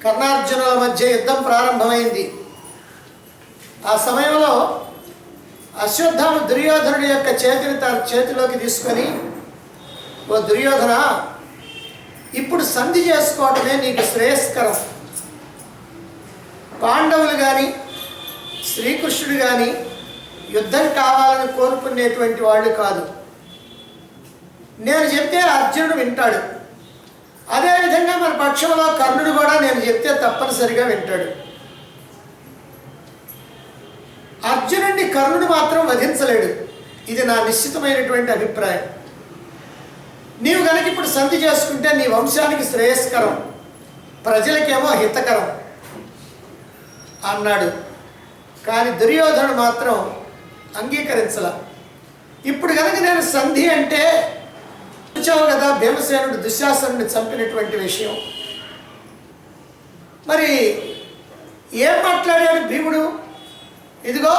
కర్ణార్జునుల మధ్య యుద్ధం ప్రారంభమైంది. ఆ సమయంలో అశ్వత్థామ దుర్యోధనుడి యొక్క చేతిని తన చేతిలోకి తీసుకొని, ఓ దుర్యోధన, ఇప్పుడు సంధి చేసుకోవటమే నీకు శ్రేయస్కరం. పాండవులు కానీ శ్రీకృష్ణుడు కానీ యుద్ధం కావాలని కోరుకునేటువంటి వాళ్ళు కాదు. నేను చెప్తే అర్జునుడు వింటాడు. అదేవిధంగా మన పక్షంలో కర్ణుడు కూడా నేను చెప్తే తప్పనిసరిగా వింటాడు. అర్జునుడిని కర్ణుడు మాత్రం వధించలేడు. ఇది నా నిశ్చితమైనటువంటి అభిప్రాయం. నీవు కనుక ఇప్పుడు సంధి చేసుకుంటే నీ వంశానికి శ్రేయస్కరం, ప్రజలకేమో హితకరం అన్నాడు. కానీ దుర్యోధనుడు మాత్రం అంగీకరించాల. ఇప్పుడు కనుక నేను సంధి అంటే, చూచావు కదా భీమసేనుడు దుశ్శాసనుడిని చంపినటువంటి విషయం. మరి ఏం మాట్లాడాడు భీముడు? ఇదిగో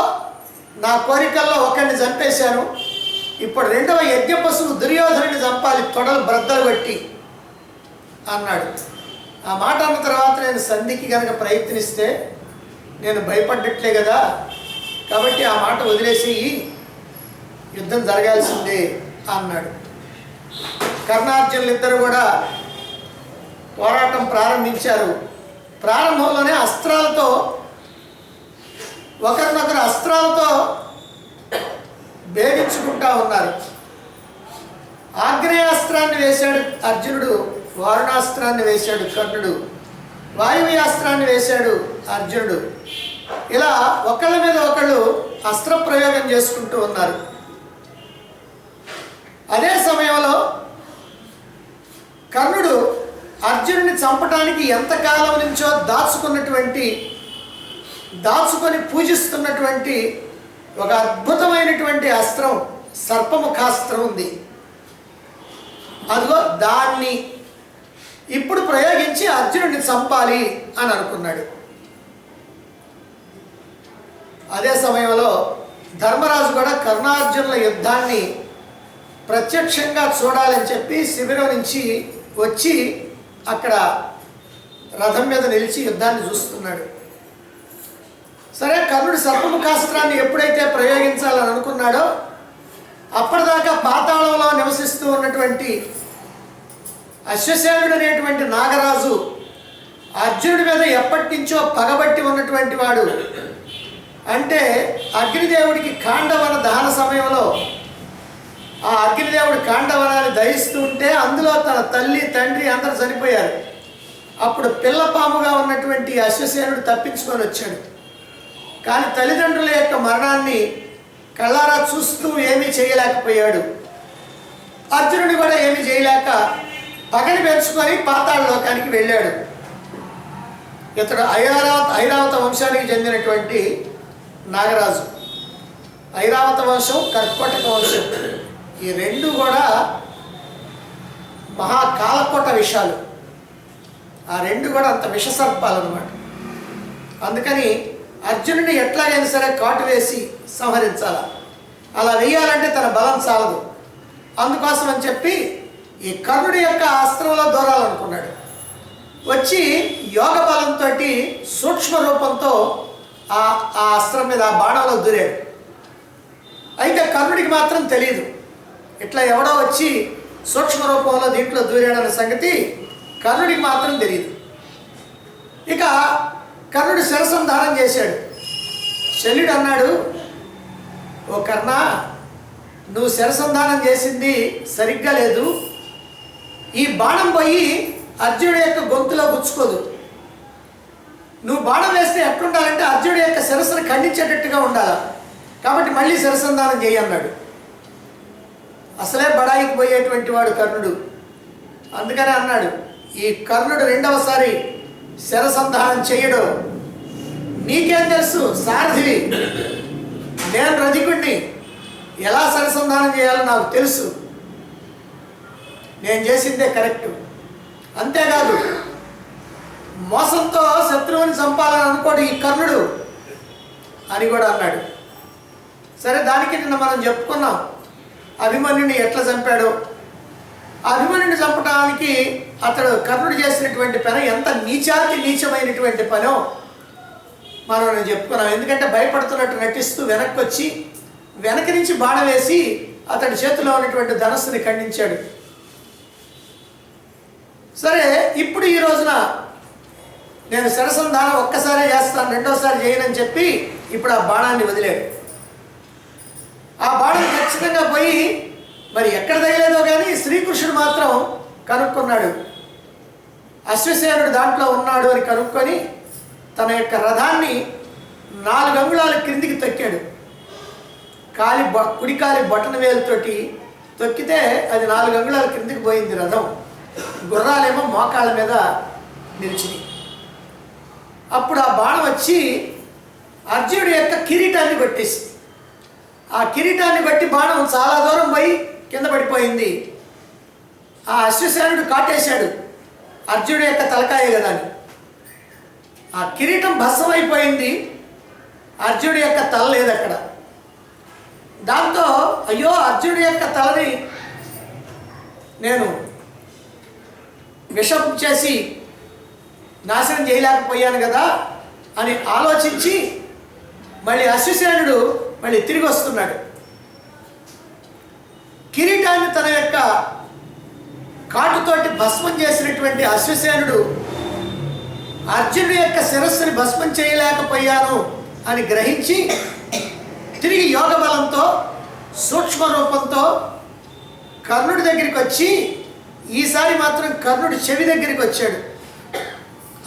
నా కోరికల్లో ఒకరిని చంపేశాను, ఇప్పుడు రెండవ యజ్ఞ పశువు దుర్యోధనుడిని చంపాలి తొడలు బ్రద్దలు కొట్టి అన్నాడు. ఆ మాట అన్న తర్వాత నేను సంధికి కనుక ప్రయత్నిస్తే నేను భయపడ్డట్లే కదా, కాబట్టి ఆ మాట వదిలేసి యుద్ధం జరగాల్సిందే అన్నాడు. కర్ణార్జునులు ఇద్దరు కూడా పోరాటం ప్రారంభించారు. ప్రారంభంలోనే అస్త్రాలతో ఒకరినొకరు అస్త్రాలతో భేదించుకుంటా ఉన్నారు. ఆగ్నేయాస్త్రాన్ని వేశాడు అర్జునుడు, వారుణాస్త్రాన్ని వేశాడు కర్ణుడు, వాయువ్యాస్త్రాన్ని వేశాడు అర్జునుడు. ఇలా ఒకళ్ళ మీద ఒకళ్ళు అస్త్ర ప్రయోగం చేసుకుంటూ ఉన్నారు. అదే సమయంలో కర్ణుడు అర్జునుడిని చంపడానికి ఎంతకాలం నుంచో దాచుకొని పూజిస్తున్నటువంటి ఒక అద్భుతమైనటువంటి అస్త్రం, సర్పముఖాస్త్రం ఉంది. అదిగో దాన్ని ఇప్పుడు ప్రయోగించి అర్జునుడిని చంపాలి అని అనుకున్నాడు. అదే సమయంలో ధర్మరాజు కూడా కర్ణార్జునుల యుద్ధాన్ని ప్రత్యక్షంగా చూడాలని చెప్పి శిబిరం నుంచి వచ్చి అక్కడ రథం మీద నిలిచి యుద్ధాన్ని చూస్తున్నాడు. సరే, కర్ణుడు సర్పముఖాస్త్రాన్ని ఎప్పుడైతే ప్రయోగించాలని అనుకున్నాడో అప్పటిదాకా పాతాళంలో నివసిస్తూ ఉన్నటువంటి అశ్వసేనుడు అనేటువంటి నాగరాజు అర్జునుడి మీద ఎప్పటి నుంచో పగబట్టి ఉన్నటువంటి వాడు. అంటే అగ్నిదేవుడికి కాండవన దహన సమయంలో ఆ అగ్నిదేవుడు కాండవనాన్ని దహిస్తూ ఉంటే అందులో తన తల్లి తండ్రి అందరూ చనిపోయారు. అప్పుడు పిల్లపాముగా ఉన్నటువంటి అశ్వసేనుడు తప్పించుకొని వచ్చాడు. కానీ తల్లిదండ్రుల యొక్క మరణాన్ని కళ్ళారా చూస్తూ ఏమీ చేయలేకపోయాడు. అర్జునుడు కూడా ఏమీ చేయలేక పగని పెంచుకొని పాతాళ లోకానికి వెళ్ళాడు. ఇతడు ఐరావత వంశానికి చెందినటువంటి నాగరాజు. ఐరావత వంశం, కర్కోటక వంశం, ఈ రెండు కూడా మహాకాలకోట విషాలు. ఆ రెండు కూడా అంత విషసర్పాలు అన్నమాట. అందుకని అర్జునుడిని ఎట్లాగైనా సరే కాటు వేసి సంహరించాల. అలా వేయాలంటే తన బలం చాలదు. అందుకోసం అని చెప్పి ఈ కర్ణుడి యొక్క అస్త్రంలో దూరాలనుకున్నాడు. వచ్చి యోగ బలంతో సూక్ష్మ రూపంతో ఆ అస్త్రం మీద ఆ బాణంలో దూరాడు. అయితే కర్ణుడికి మాత్రం తెలియదు. ఇట్లా ఎవడో వచ్చి సూక్ష్మ రూపంలో దీంట్లో దూరాడన్న సంగతి కర్ణుడికి మాత్రం తెలియదు. ఇక కర్ణుడు శిరసంధానం చేశాడు. శల్యుడు అన్నాడు, ఓ కర్ణ, నువ్వు శిరసంధానం చేసింది సరిగ్గా లేదు. ఈ బాణం పోయి అర్జునుడి యొక్క గొంతులో గుచ్చుకోదు. నువ్వు బాణం వేస్తే ఎట్లుండాలంటే అర్జునుడి యొక్క శిరస్సును ఖండించేటట్టుగా ఉండాలి. కాబట్టి మళ్ళీ శిరసంధానం చేయన్నాడు. అసలే బడాయికి పోయేటువంటి వాడు కర్ణుడు. అందుకనే అన్నాడు, ఈ కర్ణుడు రెండవసారి శిరసంధానం చేయడు. నీకేం తెలుసు, సారథివి, నేను రధికుడిని, ఎలా శిరసంధానం చేయాలో నాకు తెలుసు, నేను చేసిందే కరెక్టు. అంతేకాదు, మోసంతో శత్రువుని చంపాలని అనుకోడు ఈ కర్ణుడు అని కూడా అన్నాడు. సరే, దానికి నిన్న మనం చెప్పుకున్నాం అభిమన్యుని ఎట్లా చంపాడో. అభిమన్యుని చంపడానికి అతడు కర్ణుడు చేసినటువంటి పని ఎంత నీచాతి నీచమైనటువంటి పనో మనం చెప్పుకున్నాం. ఎందుకంటే భయపడుతున్నట్టు నటిస్తూ వెనక్కి వచ్చి వెనక నుంచి బాణం వేసి అతడి చేతిలో ఉన్నటువంటి ధనస్సుని ఖండించాడు. సరే, ఇప్పుడు ఈ రోజున నేను శరసంధానం ఒక్కసారే చేస్తాను, రెండోసారి చేయనని చెప్పి ఇప్పుడు ఆ బాణాన్ని వదిలాడు. ఆ బాణం ఖచ్చితంగా పోయి మరి ఎక్కడ తగిలేదో కానీ శ్రీకృష్ణుడు మాత్రం కనుక్కున్నాడు. అశ్వసేనుడు దాంట్లో ఉన్నాడు అని కనుక్కొని తన యొక్క రథాన్ని 4 అంగుళాల క్రిందికి తొక్కాడు. కుడి కాలి బొటన వేలుతోటి తొక్కితే అది 4 అంగుళాల క్రిందికి పోయింది రథం. గుర్రాలేమో మోకాళ్ళ మీద నిలిచింది. అప్పుడు ఆ బాణం వచ్చి అర్జునుడి యొక్క కిరీటాన్ని కొట్టేసింది. ఆ కిరీటాన్ని బట్టి బాణం చాలా దూరం పోయి కింద పడిపోయింది. ఆ అశ్వసేనుడు కాటేశాడు అర్జునుడి యొక్క తలకాయ కదా అని. ఆ కిరీటం భస్మమైపోయింది, అర్జునుడి యొక్క తల లేదు అక్కడ. దాంతో అయ్యో అర్జునుడి యొక్క తలని నేను విషం చేసి నాశనం చేయలేకపోయాను కదా అని ఆలోచించి మళ్ళీ అశ్వసేనుడు మళ్ళీ తిరిగి వస్తున్నాడు. కిరీటాన్ని తన యొక్క కాటుతోటి భస్మం చేసినటువంటి అశ్వసేనుడు అర్జునుడి యొక్క శిరస్సుని భస్మం చేయలేకపోయాను అని గ్రహించి తిరిగి యోగ బలంతో సూక్ష్మ రూపంతో కర్ణుడి దగ్గరికి వచ్చి ఈసారి మాత్రం కర్ణుడి చెవి దగ్గరికి వచ్చాడు.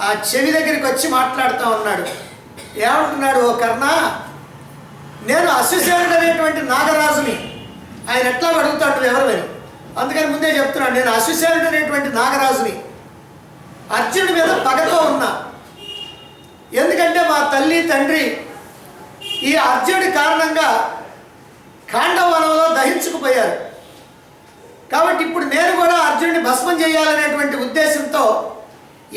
ఆ చెవి దగ్గరికి వచ్చి మాట్లాడుతూ ఉన్నాడు. ఏమంటున్నాడు? ఓ కర్ణ, నేను అశ్వసేనుడు అనేటువంటి నాగరాజుని. ఆయన ఎట్లా అడుగుతాడు ఎవరిని, అందుకని ముందే చెప్తున్నాడు, నేను అశ్వసేనుడు అనేటువంటి నాగరాజుని. అర్జునుడి మీద పగతో ఉన్నా. ఎందుకంటే మా తల్లి తండ్రి ఈ అర్జునుడి కారణంగా ఖాండవనంలో దహించుకుపోయారు. కాబట్టి ఇప్పుడు నేను కూడా అర్జునుడిని భస్మం చేయాలనేటువంటి ఉద్దేశంతో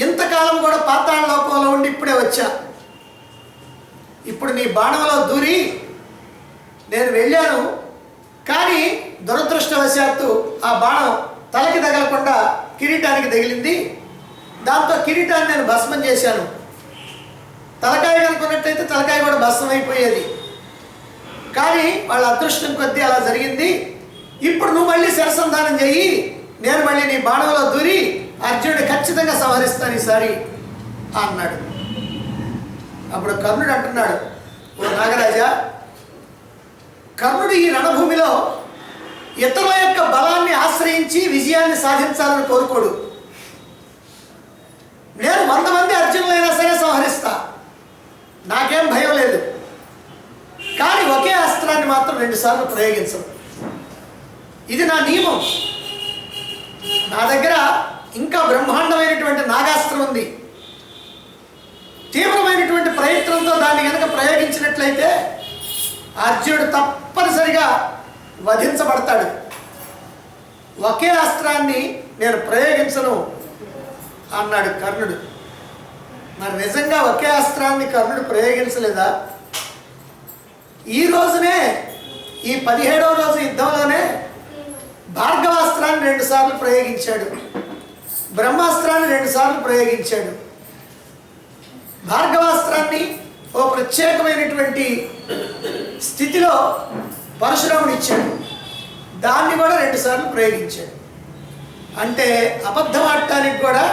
ఇంతకాలం కూడా పాతాళ లోకంలో ఉండి ఇప్పుడే వచ్చా. ఇప్పుడు నీ బాణంలో దూరి నేను వెళ్ళాను, కానీ దురదృష్టవశాత్తు ఆ బాణం తలకి తగలకుండా కిరీటానికి తగిలింది. దాంతో కిరీటాన్ని నేను భస్మం చేశాను. తలకాయ కనుకున్నట్టయితే తలకాయ కూడా భస్మం అయిపోయేది, కానీ వాళ్ళ అదృష్టం కొద్దీ అలా జరిగింది. ఇప్పుడు నువ్వు మళ్ళీ శరసంధానం చెయ్యి, నేను మళ్ళీ నీ బాణంలో దూరి అర్జునుడు ఖచ్చితంగా సంహరిస్తాను ఈసారి అన్నాడు. అప్పుడు కర్ణుడు అంటున్నాడు, ఓ నాగరాజా, కర్ణుడు ఈ రణభూమిలో ఇతరుల యొక్క బలాన్ని ఆశ్రయించి విజయాన్ని సాధించాలని కోరుకోడు. నేను 100 మంది అర్జునులైనా సరే సంహరిస్తా, నాకేం భయం లేదు. కానీ ఒకే అస్త్రాన్ని మాత్రం 2 సార్లు ప్రయోగించను. ఇది నా నియమం. నా దగ్గర ఇంకా బ్రహ్మాండమైనటువంటి నాగాస్త్రం ఉంది. తీవ్రమైనటువంటి ప్రయత్నంతో దాన్ని కనుక ప్రయోగించినట్లయితే అర్జునుడు తప్పనిసరిగా వధించబడతాడు. ఒకే అస్త్రాన్ని నేను ప్రయోగించను అన్నాడు కర్ణుడు. మరి నిజంగా ఒకే అస్త్రాన్ని కర్ణుడు ప్రయోగించలేదా? ఈ రోజునే, ఈ 17వ రోజు యుద్ధంలోనే భార్గవాస్త్రాన్ని 2 సార్లు ప్రయోగించాడు, బ్రహ్మాస్త్రాన్ని 2 సార్లు ప్రయోగించాడు. భార్గవాస్త్రాన్ని ఓ ప్రత్యేకమైనటువంటి స్థితిలో పరశురాముడు ఇచ్చాడు, దాన్ని కూడా 2 సార్లు ప్రయోగించాడు. అంటే అబద్ధం ఆడటానికి కూడా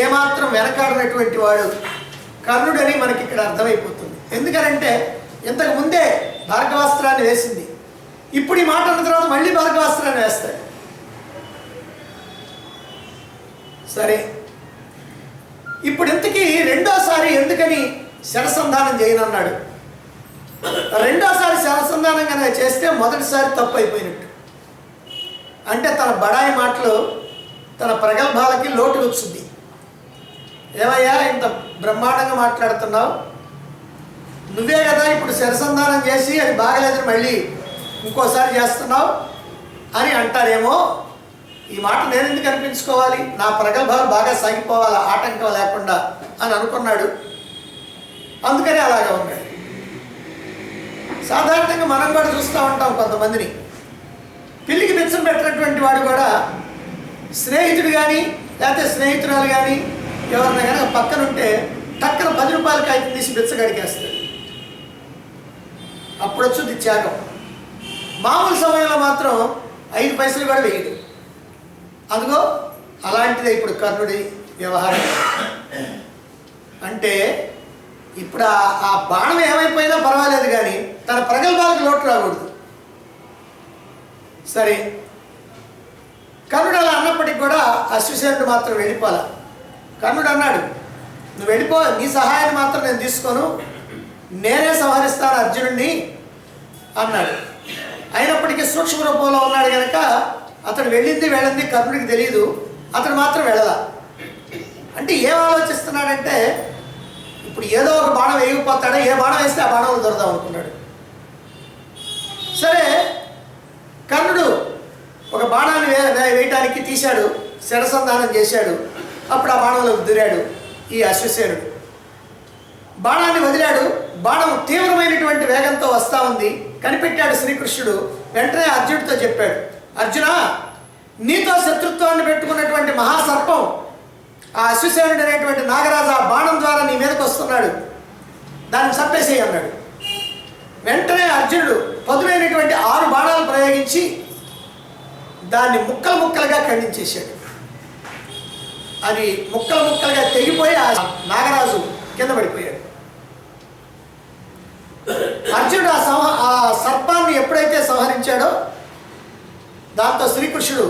ఏమాత్రం వెనకాడినటువంటి వాడు కర్ణుడని మనకి ఇక్కడ అర్థమైపోతుంది. ఎందుకనంటే ఇంతకు ముందే భార్గవాస్త్రాన్ని వేసింది, ఇప్పుడు ఈ మాట అన్న తర్వాత మళ్ళీ భార్గవాస్త్రాన్ని వేస్తాడు. సరే, ఇప్పుడు ఇంతకీ రెండోసారి ఎందుకని శరసంధానం చేయనన్నాడు? రెండోసారి శరసంధానం కనుక చేస్తే మొదటిసారి తప్పు అయిపోయినట్టు. అంటే తన బడాయి మాటలు, తన ప్రగల్భాలకి లోటు వచ్చింది. ఏమయ్యా ఇంత బ్రహ్మాండంగా మాట్లాడుతున్నావు, నువ్వే కదా ఇప్పుడు శరసంధానం చేసి అది బాగలేదని మళ్ళీ ఇంకోసారి చేస్తున్నావు అని అంటారేమో. ఈ మాట నేను ఎందుకు అనిపించుకోవాలి, నా ప్రగల్భాలు బాగా సాగిపోవాలి ఆటంకం లేకుండా అని అనుకున్నాడు. అందుకని అలాగే ఉన్నాడు. సాధారణంగా మనం కూడా చూస్తూ ఉంటాం, కొంతమందిని పిల్లికి బిచ్చం పెట్టినటువంటి వాడు కూడా స్నేహితుడు కానీ లేకపోతే స్నేహితురాలు కానీ ఎవరిన కనుక పక్కన ఉంటే టక్కన 10 రూపాయల కాగితం తీసి బిచ్చగడికేస్తాడు. అప్పుడు వచ్చుద్ది త్యాగం. మామూలు సమయంలో మాత్రం 5 పైసలు కూడా వేయడు. అదిగో అలాంటిదే ఇప్పుడు కర్ణుడి వ్యవహారం. అంటే ఇప్పుడు ఆ బాణం ఏమైపోయినా పర్వాలేదు, కానీ తన ప్రగల్భాలకు లోటు రాకూడదు. సరే, కర్ణుడు అలా అన్నప్పటికి కూడా అశ్వసేనుడు మాత్రం వెళ్ళిపోలే. కర్ణుడు అన్నాడు, నువ్వు వెళ్ళిపో, నీ సహాయాన్ని మాత్రం నేను తీసుకోను, నేనే సంహరిస్తాను అర్జునుడిని అన్నాడు. అయినప్పటికీ సూక్ష్మ రూపంలో ఉన్నాడు కనుక అతడు వెళ్ళింది కర్ణుడికి తెలియదు. అతడు మాత్రం వెళ్ళలా. అంటే ఏం ఆలోచిస్తున్నాడంటే, ఇప్పుడు ఏదో ఒక బాణం వేయకపోతాడో, ఏ బాణం వేస్తే ఆ బాణంలో దొరదాం అనుకున్నాడు. సరే, కర్ణుడు ఒక బాణాన్ని వేయటానికి తీశాడు, శరసంధానం చేశాడు. అప్పుడు ఆ బాణంలో దూరాడు ఈ అశ్వసేనుడు. బాణాన్ని వదిలాడు. బాణం తీవ్రమైనటువంటి వేగంతో వస్తూ ఉంది. కనిపెట్టాడు శ్రీకృష్ణుడు. వెంటనే అర్జునుడితో చెప్పాడు, అర్జున, నీతో శత్రుత్వాన్ని పెట్టుకున్నటువంటి మహాసర్పం ఆ అశ్వసేనుడు అనేటువంటి నాగరాజు ఆ బాణం ద్వారా నీ మీదకి వస్తున్నాడు, దాన్ని చంపేసేయి అన్నాడు. వెంటనే అర్జునుడు పదునైనటువంటి 6 బాణాలు ప్రయోగించి దాన్ని ముక్కలు ముక్కలుగా ఖండించేశాడు. అది ముక్కలు ముక్కలుగా తెగిపోయి ఆ నాగరాజు కింద పడిపోయాడు. అర్జునుడు ఆ సర్పాన్ని ఎప్పుడైతే సంహరించాడో దాంతో శ్రీకృష్ణుడు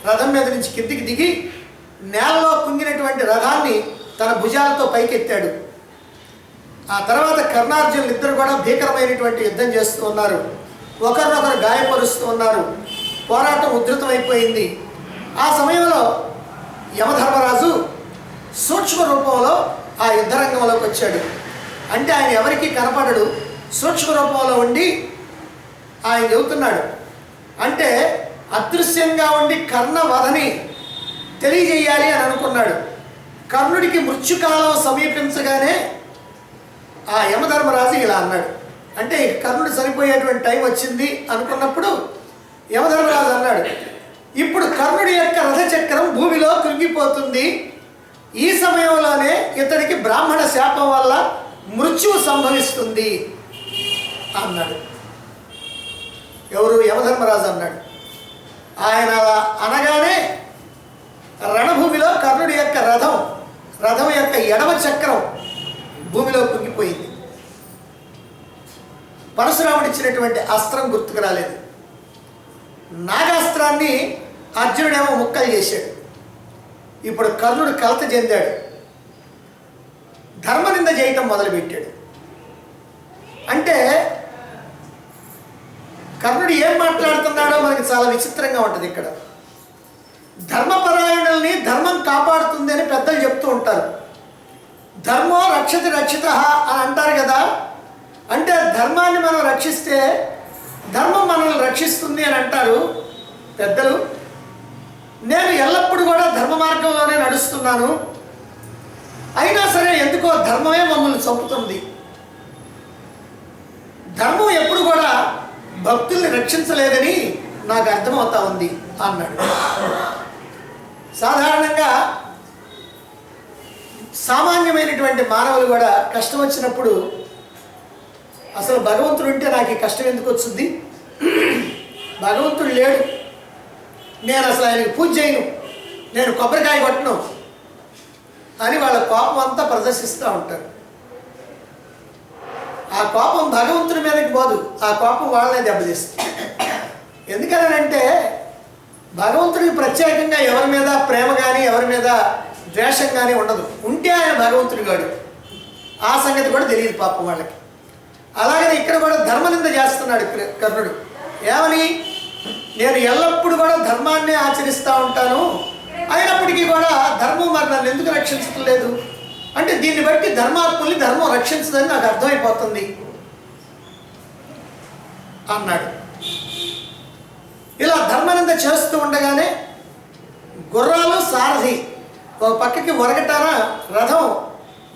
రథం మీద నుంచి కిందికి దిగి నేలలో కుంగినటువంటి రథాన్ని తన భుజాలతో పైకెత్తాడు. ఆ తర్వాత కర్ణార్జునులు ఇద్దరు కూడా భీకరమైనటువంటి యుద్ధం చేస్తూ ఉన్నారు. ఒకరినొకరు గాయపరుస్తూ ఉన్నారు. పోరాటం ఉధృతమైపోయింది. ఆ సమయంలో యమధర్మరాజు సూక్ష్మ రూపంలో ఆ యుద్ధరంగంలోకి వచ్చాడు. అంటే ఆయన ఎవరికీ కనపడడు, సూక్ష్మ రూపంలో ఉండి ఆయన చెబుతున్నాడు. అంటే అదృశ్యంగా ఉండి కర్ణవధని తెలియజేయాలి అని అనుకున్నాడు. కర్ణుడికి మృత్యుకాలం సమీపించగానే ఆ యమధర్మరాజు ఇలా అన్నాడు. అంటే కర్ణుడు చనిపోయేటువంటి టైం వచ్చింది అనుకున్నప్పుడు యమధర్మరాజు అన్నాడు, ఇప్పుడు కర్ణుడి యొక్క రథచక్రం భూమిలో కృంగిపోతుంది, ఈ సమయంలోనే ఇతడికి బ్రాహ్మణ శాపం వల్ల మృత్యువు సంభవిస్తుంది అన్నాడు. ఎవరు? యమధర్మరాజు అన్నాడు. ఆయన అనగానే రణభూమిలో కర్ణుడి యొక్క రథం యొక్క ఎడమ చక్రం భూమిలో కుంగిపోయింది. పరశురాముడు ఇచ్చినటువంటి అస్త్రం గుర్తుకు రాలేదు. నాగాస్త్రాన్ని అర్జునుడేమో ముక్కలు చేశాడు. ఇప్పుడు కర్ణుడు కలత చెందాడు, ధర్మనింద చేయటం మొదలుపెట్టాడు. అంటే కర్ణుడు ఏం మాట్లాడుతున్నాడో మనకి చాలా విచిత్రంగా ఉంటుంది. ఇక్కడ ధర్మపరాయణుల్ని ధర్మం కాపాడుతుంది అని పెద్దలు చెప్తూ ఉంటారు. ధర్మో రక్షతి రక్షిత అని అంటారు కదా. అంటే ధర్మాన్ని మనం రక్షిస్తే ధర్మం మనల్ని రక్షిస్తుంది అని అంటారు పెద్దలు. నేను ఎల్లప్పుడూ కూడా ధర్మ మార్గంలోనే నడుస్తున్నాను, అయినా సరే ఎందుకో ధర్మమే మమ్మల్ని చంపుతుంది. ధర్మం ఎప్పుడు కూడా భక్తుల్ని రక్షించలేదని నాకు అర్థమవుతా ఉంది అన్నాడు. సాధారణంగా సామాన్యమైనటువంటి మానవులు కూడా కష్టం వచ్చినప్పుడు అసలు భగవంతుడు ఉంటే నాకు ఈ కష్టం ఎందుకు వచ్చింది, భగవంతుడు లేడు, నేను అసలు ఆయనకి పూజ చేయను, నేను కొబ్బరికాయ కొట్టను అని వాళ్ళ కోపం అంతా ప్రదర్శిస్తూ ఉంటారు. ఆ కోపం భగవంతుడి మీదకి పోదు, ఆ కోపం వాళ్ళనే దెబ్బతీస్తుంది. ఎందుకనంటే భగవంతుడికి ప్రత్యేకంగా ఎవరి మీద ప్రేమ కానీ ఎవరి మీద ద్వేషం కానీ ఉండదు. ఉంటే ఆయన భగవంతుడి గాడు, ఆ సంగతి కూడా తెలియదు పాపం వాళ్ళకి. అలాగనే ఇక్కడ కూడా ధర్మనింద చేస్తున్నాడు కర్ణుడు. ఏమని? నేను ఎల్లప్పుడూ కూడా ధర్మాన్ని ఆచరిస్తూ ఉంటాను, అయినప్పటికీ కూడా ధర్మం మరి నన్ను ఎందుకు రక్షించడం లేదు అంటే దీన్ని బట్టి ధర్మాత్ముల్ని ధర్మం రక్షించదని నాకు అర్థమైపోతుంది అన్నాడు. ఇలా ధర్మనింద చేస్తూ ఉండగానే గుర్రాలు సారథి ఒక పక్కకి ఒరగటాన రథం,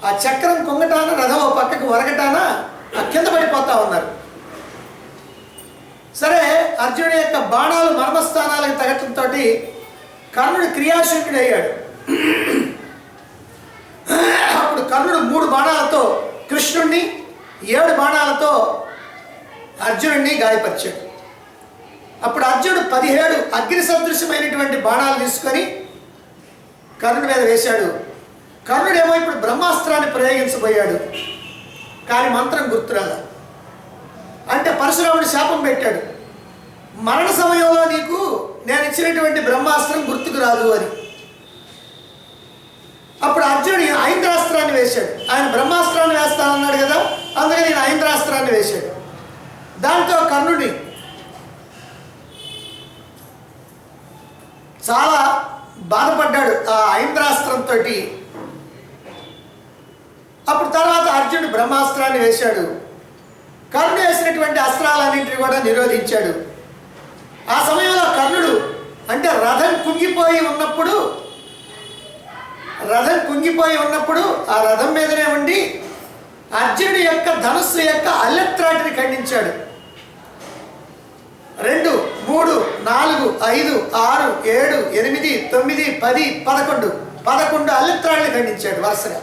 ఆ చక్రం కుంగటాన రథం ఒక పక్కకి ఒరగటాన కింద పడిపోతా ఉన్నారు. సరే, అర్జునుడి యొక్క బాణాలు మర్మస్థానాలకు తగటంతో కర్ణుడు క్రియాశూన్యుడు అయ్యాడు. అప్పుడు కర్ణుడు 3 బాణాలతో కృష్ణుణ్ణి 7 బాణాలతో అర్జునుడిని గాయపరిచాడు. అప్పుడు అర్జునుడు 17 అగ్ని సదృశ్యమైనటువంటి బాణాలు తీసుకొని కర్ణుడి మీద వేశాడు. కర్ణుడేమో ఇప్పుడు బ్రహ్మాస్త్రాన్ని ప్రయోగించబోయాడు, కానీ మంత్రం గుర్తురాల. అంటే పరశురాముడు శాపం పెట్టాడు, మరణ సమయంలో నీకు నేను ఇచ్చినటువంటి బ్రహ్మాస్త్రం గుర్తుకు రాదు అని. అప్పుడు అర్జునుడు ఐంద్రాస్త్రాన్ని వేశాడు. ఆయన బ్రహ్మాస్త్రాన్ని వేస్తానన్నాడు కదా, అందుకని నేను ఐంద్రాస్త్రాన్ని వేశాడు. దాంతో కర్ణుడిని చాలా బాధపడ్డాడు ఆ ఐంద్రాస్త్రంతో. అప్పుడు తర్వాత అర్జునుడు బ్రహ్మాస్త్రాన్ని వేశాడు. కర్ణుడు వేసినటువంటి అస్త్రాలన్నింటినీ కూడా నిరోధించాడు. ఆ సమయంలో కర్ణుడు అంటే రథం కుంగిపోయి ఉన్నప్పుడు ఆ రథం మీదనే ఉండి అర్జునుడి యొక్క ధనుస్సు యొక్క అల్లెత్రాటిని ఖండించాడు. 2, 3, 4, 5, 6, 7, 8, 9, 10, 11 అల్లెత్రాళ్ళని ఖండించాడు వరుసగా.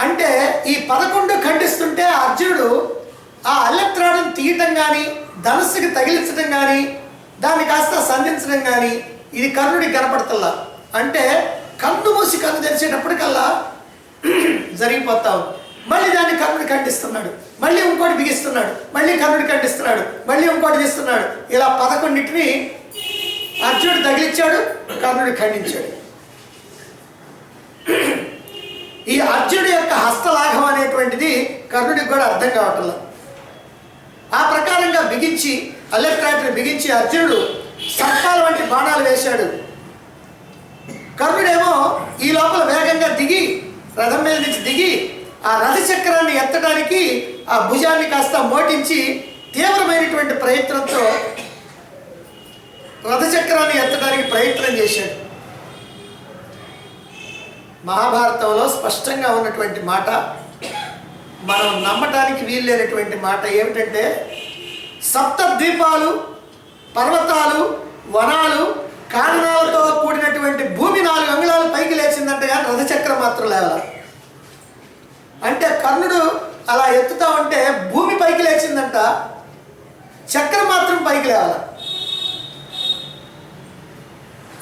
అంటే ఈ 11 ఖండిస్తుంటే అర్జునుడు ఆ అల్లెత్రాడును తీయటం కానీ, ధనుస్సుకి తగిలించడం కానీ, దాన్ని కాస్త సంధించడం కానీ ఇది కర్ణుడికి కనపడతల్లా. అంటే కన్ను మూసి కన్ను తెరిచేటప్పటికల్లా జరిగిపోతావు. మళ్ళీ దాన్ని కర్ణుడు ఖండిస్తున్నాడు, మళ్ళీ ఇంకోటి బిగిస్తున్నాడు, మళ్ళీ కర్ణుడు ఖండిస్తున్నాడు, మళ్ళీ ఇంకోటి తీస్తున్నాడు. ఇలా 11టిని అర్జునుడు తగిలించాడు, కర్ణుడు ఖండించాడు. ఈ అర్జునుడి యొక్క హస్తలాఘం అనేటువంటిది కర్ణుడికి కూడా అర్థం కావట్లేదు. ఆ ప్రకారంగా బిగించి అల్లెత్రాటిని బిగించి అర్జునుడు సర్పాల వంటి బాణాలు వేశాడు. కర్ణుడేమో ఈ లోపల వేగంగా దిగి రథం మీద నుంచి దిగి ఆ రథచక్రాన్ని ఎత్తడానికి ఆ భుజాన్ని కాస్త మోటించి తీవ్రమైనటువంటి ప్రయత్నంతో రథచక్రాన్ని ఎత్తడానికి ప్రయత్నం చేశాడు. మహాభారతంలో స్పష్టంగా ఉన్నటువంటి మాట, మనం నమ్మటానికి వీల్లేనటువంటి మాట ఏమిటంటే, 7 ద్వీపాలు, పర్వతాలు, వనాలు, కారణాలతో కూడినటువంటి భూమి 4 అంగుళాలు పైకి లేచిందంటే కానీ రథచక్రం మాత్రం లేవాలి. అంటే కర్ణుడు అలా ఎత్తుతా ఉంటే భూమి పైకి లేచిందంట, చక్రం మాత్రం పైకి లేవాలి.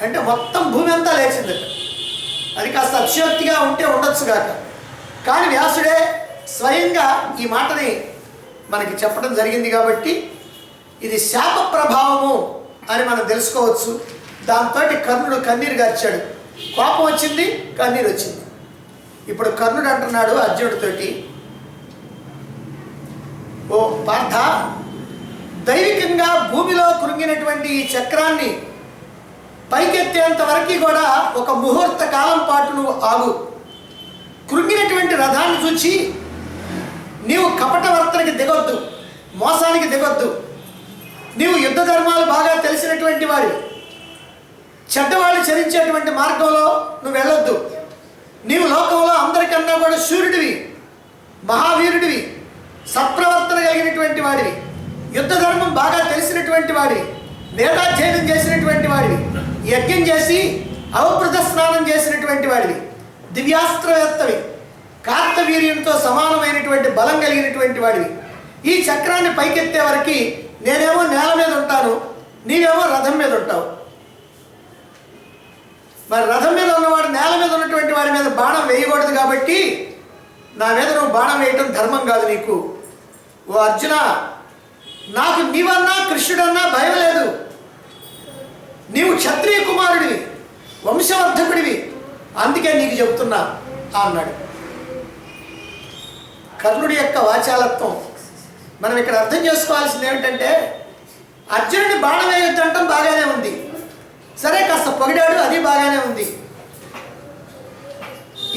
అంటే మొత్తం భూమి అంతా లేచిందట. అది కాస్త అతిశయోక్తిగా ఉంటే ఉండొచ్చు కాక, కానీ వ్యాసుడే స్వయంగా ఈ మాటని మనకి చెప్పడం జరిగింది కాబట్టి ఇది శాప ప్రభావము అని మనం తెలుసుకోవచ్చు. దాంతో కర్ణుడు కన్నీరు గార్చాడు, కోపం వచ్చింది, కన్నీరు వచ్చింది. ఇప్పుడు కర్ణుడు అంటున్నాడు అర్జునుడితోటి, ఓ పార్థ, దైవికంగా భూమిలో కృంగినటువంటి ఈ చక్రాన్ని పైకెత్తేంత వరకు కూడా ఒక ముహూర్త కాలం పాటు నువ్వు ఆగు. కృంగినటువంటి రథాన్ని చూచి నీవు కపట వర్తనకి దిగొద్దు, మోసానికి దిగొద్దు. నీవు యుద్ధ ధర్మాలు బాగా తెలిసినటువంటి వాడి, చెడ్డవాళ్ళు చరించేటువంటి మార్గంలో నువ్వు వెళ్ళొద్దు. నీవు లోకంలో అందరికన్నా కూడా సూర్యుడివి, మహావీరుడివి, సత్ప్రవర్తన కలిగినటువంటి వాడివి, యుద్ధ ధర్మం బాగా తెలిసినటువంటి వాడివి, వేదాధ్యయనం చేసినటువంటి వాడివి, యజ్ఞం చేసి అవభృత స్నానం చేసినటువంటి వాడివి, దివ్యాస్త్రవేత్తవి, కార్తవీర్యంతో సమానమైనటువంటి బలం కలిగినటువంటి వాడివి. ఈ చక్రాన్ని పైకెత్తే వరకు నేనేమో నేల మీద ఉంటాను, నీవేమో రథం మీద ఉంటావు. మరి రథం మీద ఉన్నవాడు నేల మీద ఉన్నటువంటి వాడి మీద బాణం వేయకూడదు కాబట్టి నా మీద నువ్వు బాణం వేయటం ధర్మం కాదు నీకు. ఓ అర్జున, నాకు నీవన్నా కృష్ణుడన్నా భయం లేదు. నీవు క్షత్రియ కుమారుడివి, వంశవర్ధకుడివి, అందుకే నీకు చెప్తున్నా అన్నాడు. కర్ణుడి యొక్క వాచాలత్వం మనం ఇక్కడ అర్థం చేసుకోవాల్సింది ఏమిటంటే, అర్జునుడిని బాణం వేయొద్దంటాం బాగానే ఉంది, సరే కాస్త పొగిడాడు, అది బాగానే ఉంది,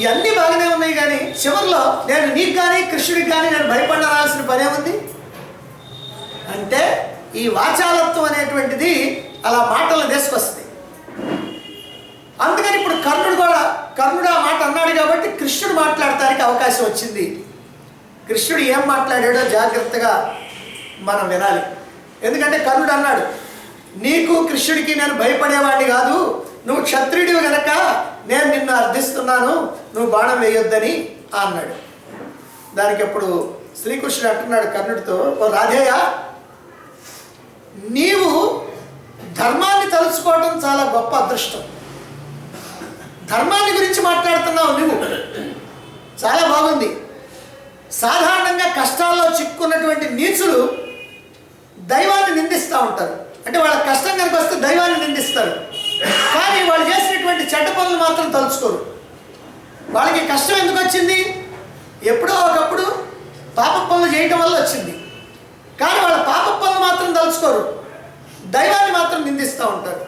ఇవన్నీ బాగానే ఉన్నాయి. కానీ చివరిలో నేను నీకు కానీ కృష్ణుడికి కానీ నేను భయపడాల్సిన పనే ఉంది అంటే ఈ వాచాలత్వం అనేటువంటిది అలా మాటలు తీసుకొస్తుంది. అందుకని ఇప్పుడు కర్ణుడు ఆ మాట అన్నాడు కాబట్టి కృష్ణుడు మాట్లాడటానికి అవకాశం వచ్చింది. కృష్ణుడు ఏం మాట్లాడాడో జాగ్రత్తగా మనం వినాలి. ఎందుకంటే కర్ణుడు అన్నాడు, నీకు కృష్ణుడికి నేను భయపడేవాడిని కాదు, నువ్వు క్షత్రియుడివి గనక నేను నిన్ను అర్థిస్తున్నాను, నువ్వు బాణం వేయొద్దని అన్నాడు. దానికి అప్పుడు శ్రీకృష్ణుడు అంటున్నాడు కర్ణుడితో, ఓ రాధేయ, నీవు ధర్మాన్ని తలుచుకోవడం చాలా గొప్ప అదృష్టం. ధర్మాన్ని గురించి మాట్లాడుతున్నావు నువ్వు, చాలా బాగుంది. సాధారణంగా కష్టాల్లో చిక్కున్నటువంటి నీచులు దైవాన్ని నిందిస్తూ ఉంటారు. అంటే వాళ్ళ కష్టం కనుక వస్తే దైవాన్ని నిందిస్తారు, కానీ వాళ్ళు చేసినటువంటి చెడ్డ పనులు మాత్రం తలుచుకోరు. వాళ్ళకి కష్టం ఎందుకు వచ్చింది? ఎప్పుడో ఒకప్పుడు పాప పనులు చేయటం వల్ల వచ్చింది. కానీ వాళ్ళ పాప పనులు మాత్రం తలుచుకోరు, దైవాన్ని మాత్రం నిందిస్తూ ఉంటారు.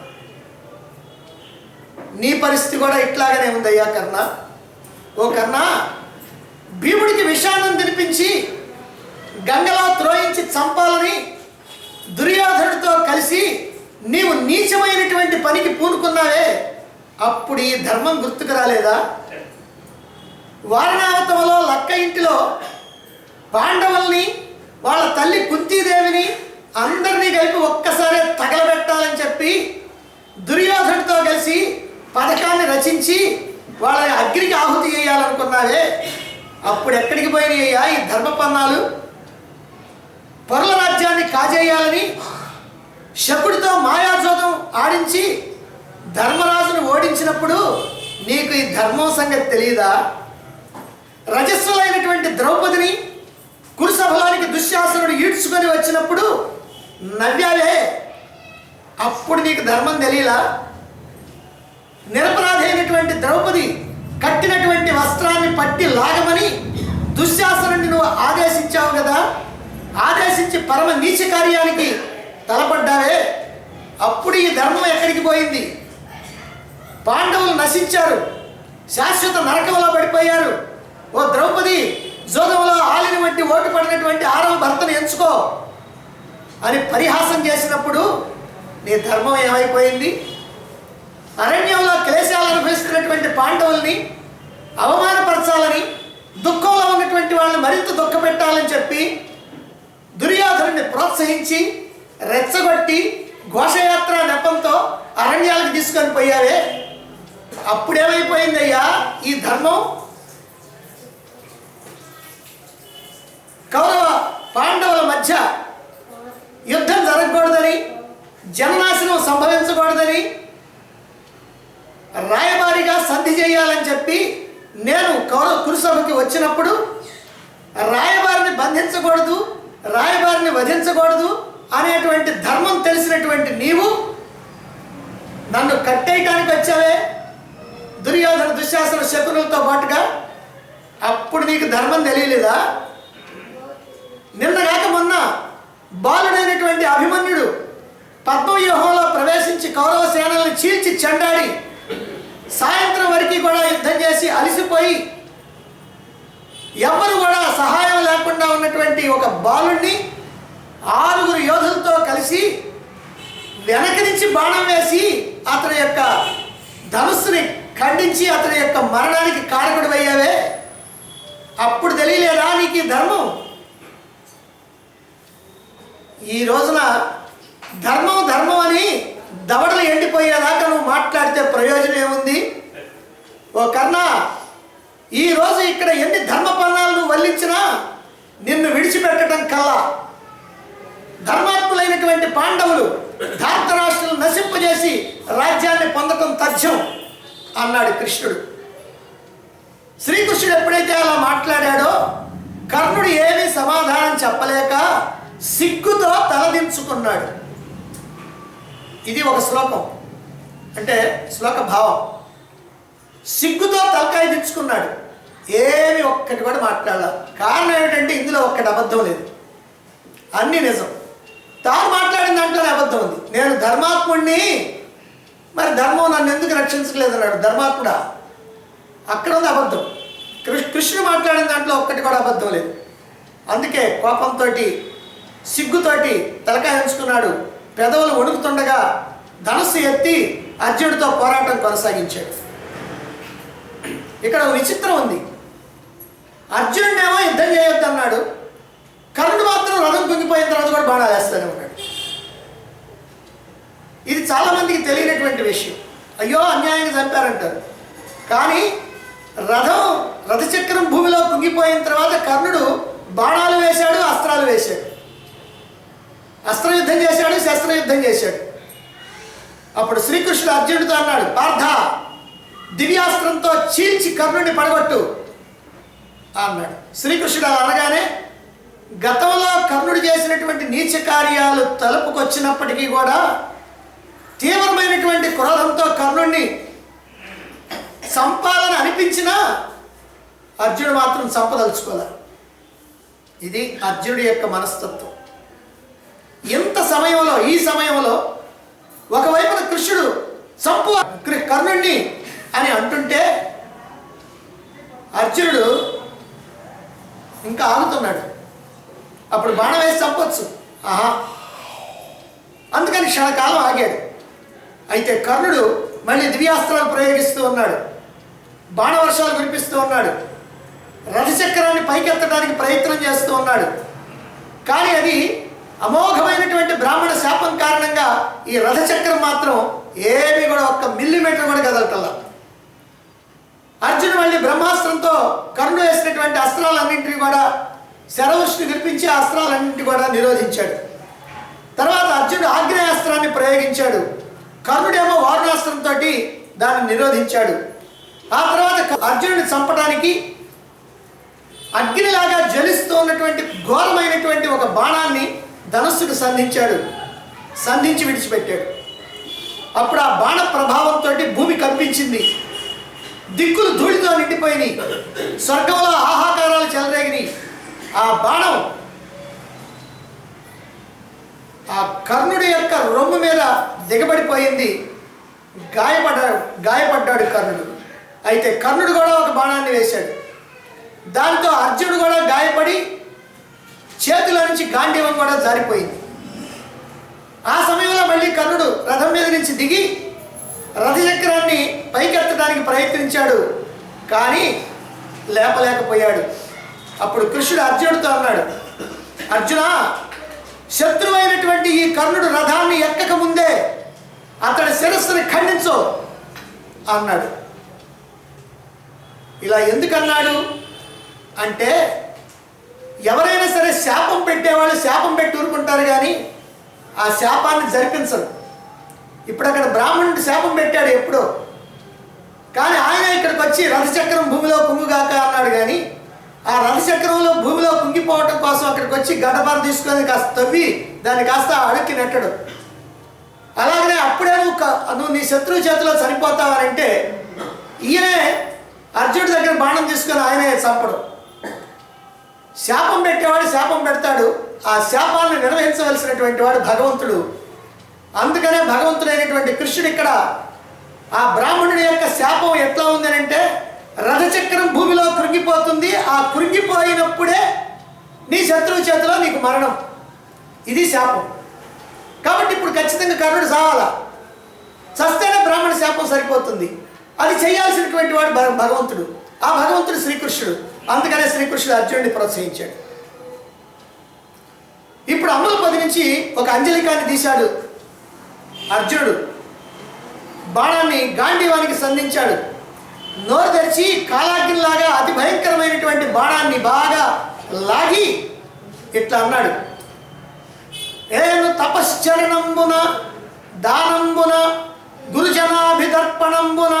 నీ పరిస్థితి కూడా ఇట్లాగనే ఉందయ్యా కర్ణ. ఓ కర్ణ, భీముడికి విషాన్నం తినిపించి గంగలో త్రోయించి చంపాలని దుర్యోధనుడితో కలిసి నీవు నీచమైనటువంటి పనికి పూనుకున్నావే, అప్పుడు ఈ ధర్మం గుర్తుకు రాలేదా? వారణావతంలో లక్క ఇంటిలో పాండవుల్ని, వాళ్ళ తల్లి కుంతీదేవిని అందరినీ కలిపి ఒక్కసారి తగలబెట్టాలని చెప్పి దుర్యోధనుడితో కలిసి పథకాన్ని రచించి వాళ్ళ అగ్నికి ఆహుతి చేయాలనుకున్నావే, అప్పుడు ఎక్కడికి పోయినాయ్యా ఈ ధర్మపన్నాలు? పరుల రాజ్యాన్ని కాజేయాలని శకుడితో మాయాజోదం ఆడించి ధర్మరాజును ఓడించినప్పుడు నీకు ఈ ధర్మం సంగతి తెలియదా? రజస్సులైనటువంటి ద్రౌపదిని కురుసభలానికి దుశ్శాసనుడు ఈడ్చుకొని వచ్చినప్పుడు నవ్యాలే, అప్పుడు నీకు ధర్మం తెలియలా? నిరపరాధి అయినటువంటి ద్రౌపది కట్టినటువంటి వస్త్రాన్ని పట్టి లాగమని దుశ్శాసనుడిని నువ్వు ఆదేశించావు కదా, ఆదేశించి పరమ నీచ కార్యానికి తలపడ్డావే, అప్పుడు ఈ ధర్మం ఎక్కడికి పోయింది? పాండవులు నశించారు, శాశ్వత నరకంలో పడిపోయారు. ఓ ద్రౌపది, జోదంలో ఆలిని వంటి ఓటు పడినటువంటి 6వ భర్తను ఎంచుకో అని పరిహాసం చేసినప్పుడు నీ ధర్మం ఏమైపోయింది? అరణ్యంలో క్లేశాలు అనుభవిస్తున్నటువంటి పాండవుల్ని అవమానపరచాలని, దుఃఖంలో ఉన్నటువంటి వాళ్ళని మరింత దుఃఖపెట్టాలని చెప్పి దుర్యోధనుడిని ప్రోత్సహించి రెచ్చగొట్టి ఘోషయాత్ర నెపంతో అరణ్యాలకు తీసుకొని పోయావే, అప్పుడేమైపోయిందయ్యా ఈ ధర్మం? కౌరవ పాండవుల మధ్య యుద్ధం జరగకూడదని, జననాశనం సంభవించకూడదని రాయబారిగా సంధి చేయాలని చెప్పి నేను కౌరవ కురుసభకి వచ్చినప్పుడు రాయబారిని బంధించకూడదు, రాయబారిని వధించకూడదు అనేటువంటి ధర్మం తెలిసినటువంటి నీవు నన్ను కట్టేయటానికి వచ్చావే దుర్యోధన దుశ్శాసన శకునులతో పాటుగా, అప్పుడు నీకు ధర్మం తెలియలేదా? నిన్నగాక మొన్న బాలుడైనటువంటి అభిమన్యుడు పద్మవ్యూహంలో ప్రవేశించి కౌరవ సేనల్ని చీల్చి చెండాడి సాయంత్రం వరకు కూడా యుద్ధం చేసి అలసిపోయి ఎవరు కూడా సహాయం లేకుండా ఉన్నటువంటి ఒక బాలుడిని 6 యోధులతో కలిసి వెనక నుంచి బాణం వేసి అతని యొక్క ధనుస్సుని ఖండించి అతని యొక్క మరణానికి కారకుడు అయ్యావే, అప్పుడు తెలియలేదా నీకు ఈ ధర్మం? ఈ రోజున ధర్మం ధర్మం అని దవడలు ఎండిపోయేదాకా నువ్వు మాట్లాడితే ప్రయోజనం ఏముంది? ఓ కర్ణ, ఈరోజు ఇక్కడ ఎన్ని ధర్మపన్నాలు నువ్వు వల్లించినా నిన్ను విడిచిపెట్టడం కల్లా ధర్మాత్ములైనటువంటి పాండవులు ధార్తరాష్ట్రులను నశింపజేసి రాజ్యాన్ని పొందటం తథ్యం అన్నాడు కృష్ణుడు. శ్రీకృష్ణుడు ఎప్పుడైతే అలా మాట్లాడాడో కర్ణుడు ఏమీ సమాధానం చెప్పలేక సిగ్గుతో తలదించుకున్నాడు. ఇది ఒక శ్లోకం, అంటే శ్లోక భావం. సిగ్గుతో తలకాయ దించుకున్నాడు, ఏమి ఒక్కటి కూడా మాట్లాడాల. కారణం ఏమిటంటే ఇందులో ఒక్కటి అబద్ధం లేదు, అన్నీ నిజం. తాను మాట్లాడిన దాంట్లోనే అబద్ధం ఉంది. నేను ధర్మాత్ముడిని, మరి ధర్మం నన్ను ఎందుకు రక్షించలేదు అన్నాడు. ధర్మాత్ముడా, అక్కడ ఉంది అబద్ధం. కృష్ణుడు మాట్లాడిన దాంట్లో ఒక్కటి కూడా అబద్ధం లేదు. అందుకే కోపంతో సిగ్గుతోటి తలకాయ ఉంచుకున్నాడు. పెదవులు వణుకుతుండగా ధనుస్సు ఎత్తి అర్జునుడితో పోరాటం కొనసాగించాడు. ఇక్కడ విచిత్రం ఉంది. అర్జునుడేమో యుద్ధం చేయొద్దు అన్నాడు, కర్ణుడు మాత్రం రథం కుంగిపోయిన తర్వాత కూడా బాణాలు వేస్తూనే ఉన్నాడు. ఇది చాలామందికి తెలియనటువంటి విషయం. అయ్యో అన్యాయంగా చంపారంటారు. కానీ రథచక్రం భూమిలో కుంగిపోయిన తర్వాత కర్ణుడు బాణాలు వేశాడు, అస్త్రాలు వేశాడు, అస్త్రయుద్ధం చేశాడు, శస్త్రయుద్ధం చేశాడు. అప్పుడు శ్రీకృష్ణుడు అర్జునుడితో అన్నాడు, పార్థ, దివ్యాస్త్రంతో చీల్చి కర్ణుడిని పడగొట్టు అన్నాడు. శ్రీకృష్ణుడు అలా అనగానే గతంలో కర్ణుడు చేసినటువంటి నీచ కార్యాలు తలుపుకొచ్చినప్పటికీ కూడా తీవ్రమైనటువంటి క్రోధంతో కర్ణుడిని సంపాలని అనిపించినా అర్జునుడు మాత్రం చంపదలుచుకోలే. ఇది అర్జునుడి యొక్క మనస్తత్వం. ఈ సమయంలో ఒకవైపున కృష్ణుడు చంపు కర్ణుడిని అని అంటుంటే అర్జునుడు ఇంకా ఆగుతున్నాడు. అప్పుడు బాణం వేసి చంపొచ్చు, అందుకని క్షణకాలం ఆగాడు. అయితే కర్ణుడు మళ్ళీ దివ్యాస్త్రాలు ప్రయోగిస్తూ ఉన్నాడు, బాణవర్షాలు కురిపిస్తూ ఉన్నాడు, రథచక్రాన్ని పైకెత్తడానికి ప్రయత్నం చేస్తూ ఉన్నాడు. కానీ అది అమోఘమైనటువంటి బ్రాహ్మణ శాపం కారణంగా ఈ రథచక్రం మాత్రం ఏమీ కూడా 1 మిల్లీమీటర్ కూడా కదలటల్లా. అర్జునుడు మళ్ళీ బ్రహ్మాస్త్రంతో కర్ణుడు వేసినటువంటి అస్త్రాలన్నింటినీ కూడా శరవృష్టి నిర్పించి ఆ అస్త్రాలన్నింటినీ కూడా నిరోధించాడు. తర్వాత అర్జునుడు ఆగ్నేయాస్త్రాన్ని ప్రయోగించాడు, కర్ణుడేమో వారుణాస్త్రంతో దాన్ని నిరోధించాడు. ఆ తర్వాత అర్జునుడిని చంపడానికి అగ్నిలాగా జ్వలిస్తూ ఉన్నటువంటి ఘోరమైనటువంటి ఒక బాణాన్ని ధనస్సుకు సంధించి విడిచిపెట్టాడు. అప్పుడు ఆ బాణ ప్రభావంతో భూమి కంపించింది, దిక్కులు ధూళితో నిండిపోయినాయి, స్వర్గంలో ఆహాకారాలు చెలరేగినాయి. ఆ బాణం ఆ కర్ణుడి యొక్క రొమ్ము మీద దిగబడిపోయింది, గాయపడ్డాడు కర్ణుడు. అయితే కర్ణుడు కూడా ఒక బాణాన్ని వేశాడు, దాంతో అర్జునుడు కూడా గాయపడి చేతుల నుంచి గాంధీవం కూడా జారిపోయింది. ఆ సమయంలో మళ్ళీ కర్ణుడు రథం మీద నుంచి దిగి రథచక్రాన్ని పైకెత్తడానికి ప్రయత్నించాడు, కానీ లేపలేకపోయాడు. అప్పుడు కృష్ణుడు అర్జునుడితో అన్నాడు, అర్జున, శత్రువైనటువంటి ఈ కర్ణుడు రథాన్ని ఎక్కక ముందే అతడి శిరస్సుని ఖండించు అన్నాడు. ఇలా ఎందుకన్నాడు అంటే, ఎవరైనా సరే శాపం పెట్టేవాళ్ళు శాపం పెట్టి ఊరుకుంటారు, కానీ ఆ శాపాన్ని జరిపించరు. ఇప్పుడు అక్కడ బ్రాహ్మణుడు శాపం పెట్టాడు ఎప్పుడో, కానీ ఆయన ఇక్కడికి వచ్చి రథచక్రం భూమిలో కుంగుగాక అన్నాడు. కానీ ఆ రథచక్రంలో భూమిలో కుంగిపోవటం కోసం అక్కడికి వచ్చి గడ్డపార తీసుకొని కాస్త తవ్వి దాన్ని కాస్త అడుక్కి నెట్టడు. అలాగనే అప్పుడే నువ్వు నీ శత్రువు చేతిలో చనిపోతావనంటే ఈయనే అర్జునుడి దగ్గర బాణం తీసుకొని ఆయనే చంపడు. శాపం పెట్టేవాడు శాపం పెడతాడు, ఆ శాపాన్ని నిర్వహించవలసినటువంటి వాడు భగవంతుడు. అందుకనే భగవంతుడైనటువంటి కృష్ణుడు ఇక్కడ ఆ బ్రాహ్మణుడి యొక్క శాపం ఎట్లా ఉందనంటే, రథచక్రం భూమిలో కృంగిపోతుంది, ఆ కృంగిపోయినప్పుడే నీ శత్రువు చేతిలో నీకు మరణం, ఇది శాపం. కాబట్టి ఇప్పుడు ఖచ్చితంగా కర్ణుడు చావాలా, చస్తేనే బ్రాహ్మణ శాపం సరిపోతుంది. అది చేయాల్సినటువంటి వాడు భగవంతుడు, ఆ భగవంతుడు శ్రీకృష్ణుడు. అందుకనే శ్రీకృష్ణుడు అర్జునుడిని ప్రోత్సహించాడు. ఇప్పుడు అమలపది నుంచి ఒక అంజలికాన్ని తీశాడు అర్జునుడు, బాణాన్ని గాంధీవానికి సంధించాడు. నోరు తెరిచి కాలాగ్నిలాగా అతి భయంకరమైనటువంటి బాణాన్ని బాగా లాగి ఇట్లా అన్నాడు, ఏను తపశ్చరణంబున దానంబున గురుజనాభిదర్పణంబున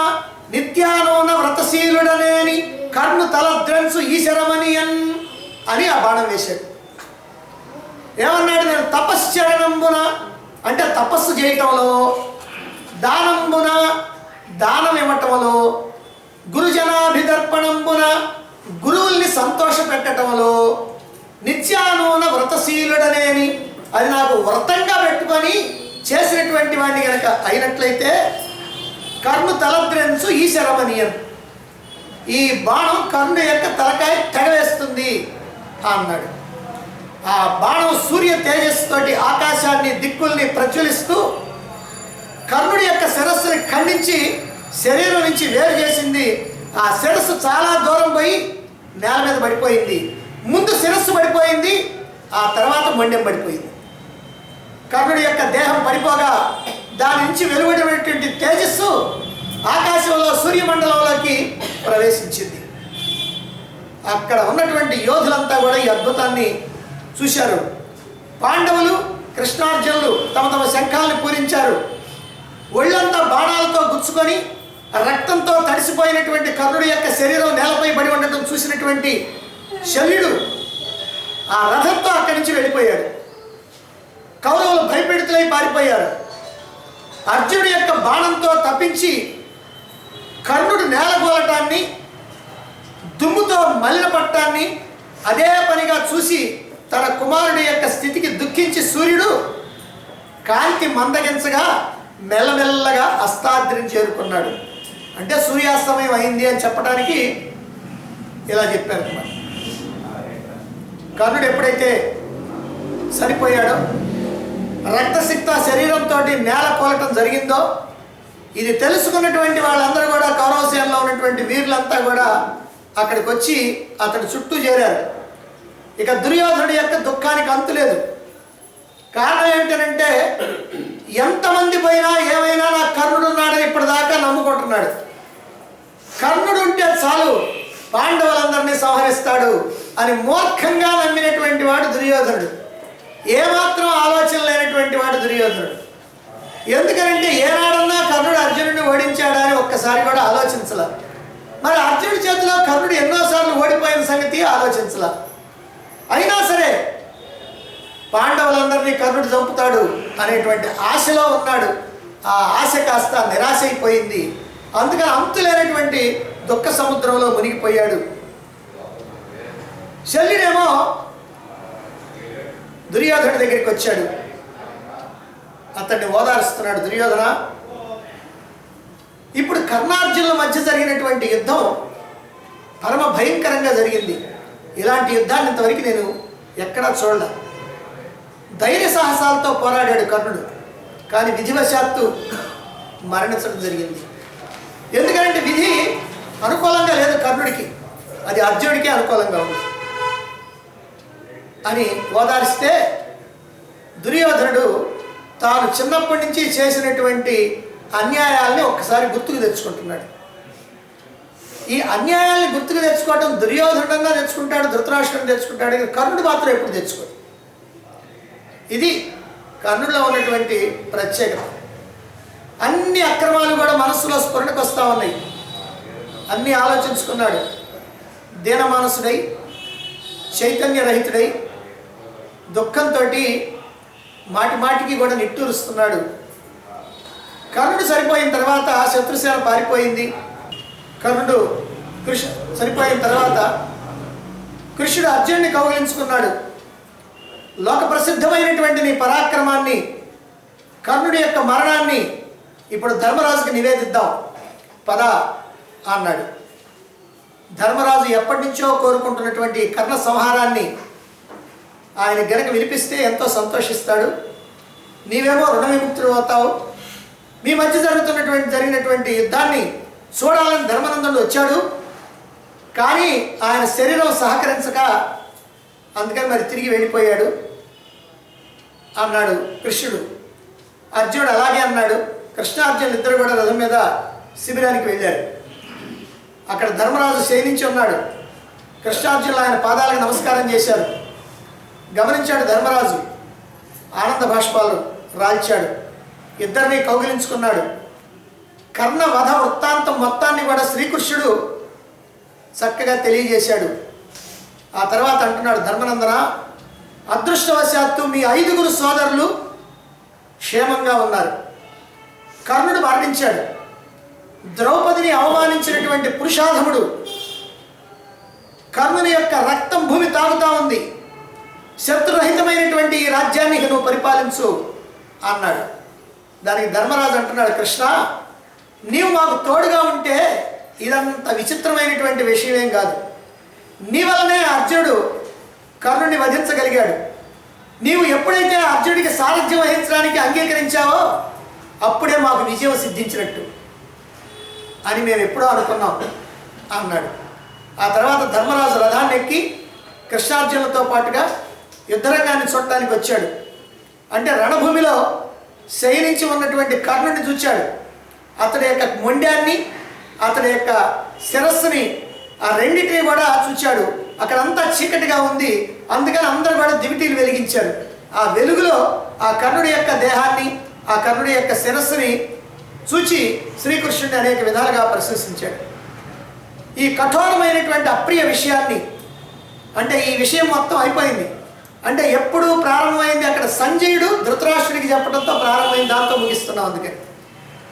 నిత్యానోన వ్రతశీలుడనేని కర్ణు తలద్రంసు ఈశరమణియన్ అని ఆ బాణం వేశాడు. ఏమన్నాడు, నేను తపశ్చరణంబున అంటే తపస్సు చేయటంలో, దానంబున దానం ఇవ్వటంలో, గురుజనాభిదర్పణంబున గురువుల్ని సంతోష పెట్టడంలో, నిత్యానూన వ్రతశీలుడనేని అది నాకు వ్రతంగా పెట్టుకొని చేసినటువంటి వాడిని కనుక అయినట్లయితే కర్ణు తలద్రెన్సు ఈ శరమణీయం, ఈ బాణం కర్ణుడు యొక్క తలకాయ తెగవేస్తుంది అన్నాడు. ఆ బాణం సూర్య తేజస్సుతోటి ఆకాశాన్ని దిక్కుల్ని ప్రజ్వలిస్తూ కర్ణుడి యొక్క శిరస్సుని ఖండించి శరీరం నుంచి వేరు చేసింది. ఆ శిరస్సు చాలా దూరం పోయి నేల మీద పడిపోయింది. ముందు శిరస్సు పడిపోయింది, ఆ తర్వాత మొండెం పడిపోయింది. కర్ణుడి యొక్క దేహం పడిపోగా దాని నుంచి వెలువడినటువంటి తేజస్సు ఆకాశంలో సూర్యమండలంలోకి ప్రవేశించింది. అక్కడ ఉన్నటువంటి యోధులంతా కూడా ఈ అద్భుతాన్ని చూశారు. పాండవులు కృష్ణార్జునులు తమ తమ శంఖాలను పూరించారు. ఒళ్ళంతా బాణాలతో గుచ్చుకొని రక్తంతో తడిసిపోయినటువంటి కర్ణుడి యొక్క శరీరం నేలపై పడి ఉండటం చూసినటువంటి శల్యుడు ఆ రథంతో అక్కడి నుంచి వెళ్ళిపోయాడు. కౌరవులు భయపీడితులై పారిపోయారు. అర్జునుడి యొక్క బాణంతో తప్పించి కర్ణుడు నేలగోలటాన్ని, దుమ్ముతో మలిన పట్టాన్ని అదే పనిగా చూసి తన కుమారుడి యొక్క స్థితికి దుఃఖించి సూర్యుడు కాంతి మందగించగా మెల్లమెల్లగా అస్తాద్రిని చేరుకున్నాడు. అంటే సూర్యాస్తమయం అయింది అని చెప్పడానికి ఇలా చెప్పారు. కర్ణుడు ఎప్పుడైతే సరిపోయాడో, రక్తసిక్త శరీరంతో నేల కోలటం జరిగిందో, ఇది తెలుసుకున్నటువంటి వాళ్ళందరూ కూడా కౌరవసేనలో ఉన్నటువంటి వీరులంతా కూడా అక్కడికి వచ్చి అతడి చుట్టూ చేరారు. ఇక దుర్యోధనుడి యొక్క దుఃఖానికి అంతు లేదు. కారణం ఏంటంటే ఎంతమంది పోయినా ఏమైనా నా కర్ణుడు ఉన్నాడని ఇప్పటిదాకా నమ్ముకుంటున్నాడు. కర్ణుడు ఉంటే చాలు పాండవులందరినీ సంహరిస్తాడు అని మూర్ఖంగా నమ్మినటువంటి వాడు దుర్యోధనుడు. ఏమాత్రం ఆలోచన లేనటువంటి వాడు దుర్యోధనుడు. ఎందుకనంటే ఏనాడన్నా కర్ణుడు అర్జునుడిని ఓడించాడా అని ఒక్కసారి కూడా ఆలోచించలా. మరి అర్జునుడి చేతిలో కర్ణుడు ఎన్నోసార్లు ఓడిపోయిన సంగతి ఆలోచించలా. అయినా సరే పాండవులందరినీ కర్ణుడు చంపుతాడు అనేటువంటి ఆశలో ఉన్నాడు. ఆ ఆశ కాస్త నిరాశ అయిపోయింది. అందుకని అంతులేనటువంటి దుఃఖ సముద్రంలో మునిగిపోయాడు. శల్యుడేమో దుర్యోధనుడి దగ్గరికి వచ్చాడు. అతన్ని ఓదారుస్తున్నాడు. దుర్యోధన, ఇప్పుడు కర్ణార్జునుల మధ్య జరిగినటువంటి యుద్ధం పరమ భయంకరంగా జరిగింది. ఇలాంటి యుద్ధాన్ని ఇంతవరకు నేను ఎక్కడా చూడలే. ధైర్య సాహసాలతో పోరాడాడు కర్ణుడు. కానీ విధివశాత్తు మరణించడం జరిగింది. ఎందుకంటే విధి అనుకూలంగా లేదు కర్ణుడికి, అది అర్జునుడికి అనుకూలంగా ఉంది అని ఓదారిస్తే దుర్యోధనుడు తాను చిన్నప్పటి నుంచి చేసినటువంటి అన్యాయాల్ని ఒక్కసారి గుర్తుకు తెచ్చుకుంటున్నాడు. ఈ అన్యాయాల్ని గుర్తుకు తెచ్చుకోవడం దుర్యోధనుడంగా తెచ్చుకుంటాడు, ధృతరాష్ట్రుడు తెచ్చుకుంటాడు. కర్ణుడు మాత్రం ఎప్పుడు తెచ్చుకోడు. ఇది కర్ణుడిలో ఉన్నటువంటి ప్రత్యేకత. అన్ని అక్రమాలు కూడా మనస్సులో స్ఫురణకు వస్తూ ఉన్నాయి. అన్నీ ఆలోచించుకున్నాడు. దీనమానసుడై, చైతన్యరహితుడై, దుఃఖంతో మాటి మాటికి కూడా నిట్టూరుస్తున్నాడు. కర్ణుడు సరిపోయిన తర్వాత శత్రుసేన పారిపోయింది. కర్ణుడు సరిపోయిన తర్వాత కృష్ణుడు అర్జునుడిని కౌగిలించుకున్నాడు. లోక ప్రసిద్ధమైనటువంటి నీ పరాక్రమాన్ని, కర్ణుడి యొక్క మరణాన్ని ఇప్పుడు ధర్మరాజుకి నివేదిద్దాం పద అన్నాడు. ధర్మరాజు ఎప్పటి నుంచో కోరుకుంటున్నటువంటి కర్ణ సంహారాన్ని ఆయన గనక వినిపిస్తే ఎంతో సంతోషిస్తాడు. నీవేమో రుణ విముక్తుడు అవుతావు. మీ మధ్య జరిగినటువంటి యుద్ధాన్ని చూడాలని ధర్మనందనుడు వచ్చాడు. కానీ ఆయన శరీరం సహకరించక అందుకని మరి తిరిగి వెళ్ళిపోయాడు అన్నాడు కృష్ణుడు. అర్జునుడు అలాగే అన్నాడు. కృష్ణార్జునులు ఇద్దరు కూడా రథం మీద శిబిరానికి వెళ్ళారు. అక్కడ ధర్మరాజు శయనించి ఉన్నాడు. కృష్ణార్జునులు ఆయన పాదాలకు నమస్కారం చేశారు. గమనించాడు ధర్మరాజు. ఆనంద బాష్పాలు రాల్చాడు. ఇద్దరిని కౌగిలించుకున్నాడు. కర్ణ వధ వృత్తాంతం మొత్తాన్ని కూడా శ్రీకృష్ణుడు చక్కగా తెలియజేశాడు. ఆ తర్వాత అంటున్నాడు, ధర్మనందన, అదృష్టవశాత్తు మీ 5 సోదరులు క్షేమంగా ఉన్నారు. కర్ణుడు మరణించాడు. ద్రౌపదిని అవమానించినటువంటి పురుషాధముడు కర్ణుని యొక్క రక్తం భూమి తాగుతా ఉంది. శత్రురహితమైనటువంటి ఈ రాజ్యాన్ని నువ్వు పరిపాలించు అన్నాడు. దానికి ధర్మరాజు అంటున్నాడు, కృష్ణ, నీవు మాకు తోడుగా ఉంటే ఇదంత విచిత్రమైనటువంటి విషయమేం కాదు. నీ వల్లనే అర్జునుడు కర్ణుడిని వధించగలిగాడు. నీవు ఎప్పుడైతే అర్జునుడికి సారథ్యం వహించడానికి అంగీకరించావో అప్పుడే మాకు విజయం సిద్ధించినట్టు అని మేము ఎప్పుడో అనుకున్నాం అన్నాడు. ఆ తర్వాత ధర్మరాజు రథాన్ని ఎక్కి కృష్ణార్జునులతో పాటుగా యుద్ధరంగాన్ని చూడటానికి వచ్చాడు. అంటే రణభూమిలో శయనించి ఉన్నటువంటి కర్ణుడిని చూచాడు. అతడి యొక్క మొండాన్ని, అతడి యొక్క శిరస్సుని, ఆ రెండింటిని కూడా చూచాడు. అక్కడంతా చీకటిగా ఉంది. అందుకని అందరూ కూడా దివిటీలు వెలిగించారు. ఆ వెలుగులో ఆ కర్ణుడి యొక్క దేహాన్ని, ఆ కర్ణుడి యొక్క శిరస్సుని చూచి శ్రీకృష్ణుడిని అనేక విధాలుగా ప్రశంసించాడు. ఈ కఠోరమైనటువంటి అప్రియ విషయాన్ని, అంటే ఈ విషయం మొత్తం అయిపోయింది. అంటే ఎప్పుడు ప్రారంభమైంది? అక్కడ సంజయుడు ధృతరాష్ట్రుడికి చెప్పడంతో ప్రారంభమైంది, దాంతో ముగిస్తున్నాం. అందుకని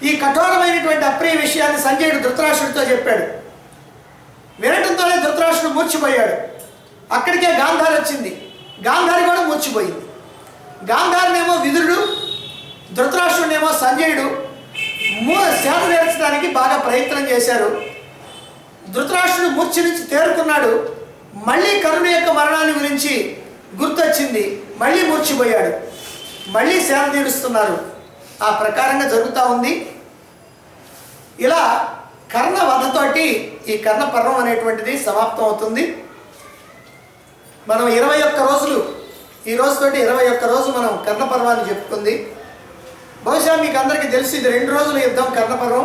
ఈ కఠోరమైనటువంటి అప్రియ విషయాన్ని సంజయుడు ధృతరాష్ట్రుడితో చెప్పాడు. వినటంతోనే ధృతరాష్ట్రుడు మూర్చిపోయాడు. అక్కడికే గాంధారి వచ్చింది. గాంధారి కూడా మూర్చిపోయింది. గాంధారినేమో విదురుడు, ధృతరాష్ట్రుడినేమో సంజయుడు సేద తీర్చడానికి బాగా ప్రయత్నం చేశారు. ధృతరాష్ట్రుడు మూర్ఛ నుంచి తేరుకున్నాడు. మళ్ళీ కర్ణుడి యొక్క మరణాన్ని గురించి గుర్తొచ్చింది. మళ్ళీ మూర్చిపోయాడు. మళ్ళీ సేద తీరుస్తున్నారు. ఆ ప్రకారంగా జరుగుతూ ఉంది. ఇలా కర్ణ వధతోటి ఈ కర్ణ పర్వం అనేటువంటిది సమాప్తం అవుతుంది. మనం 21 రోజులు, ఈ రోజుతోటి 21 రోజు మనం కర్ణ పర్వాన్ని చెప్పుకుంది. బహుశా మీకు అందరికీ తెలిసి ఇది 2 రోజుల యుద్ధం కర్ణ పర్వం.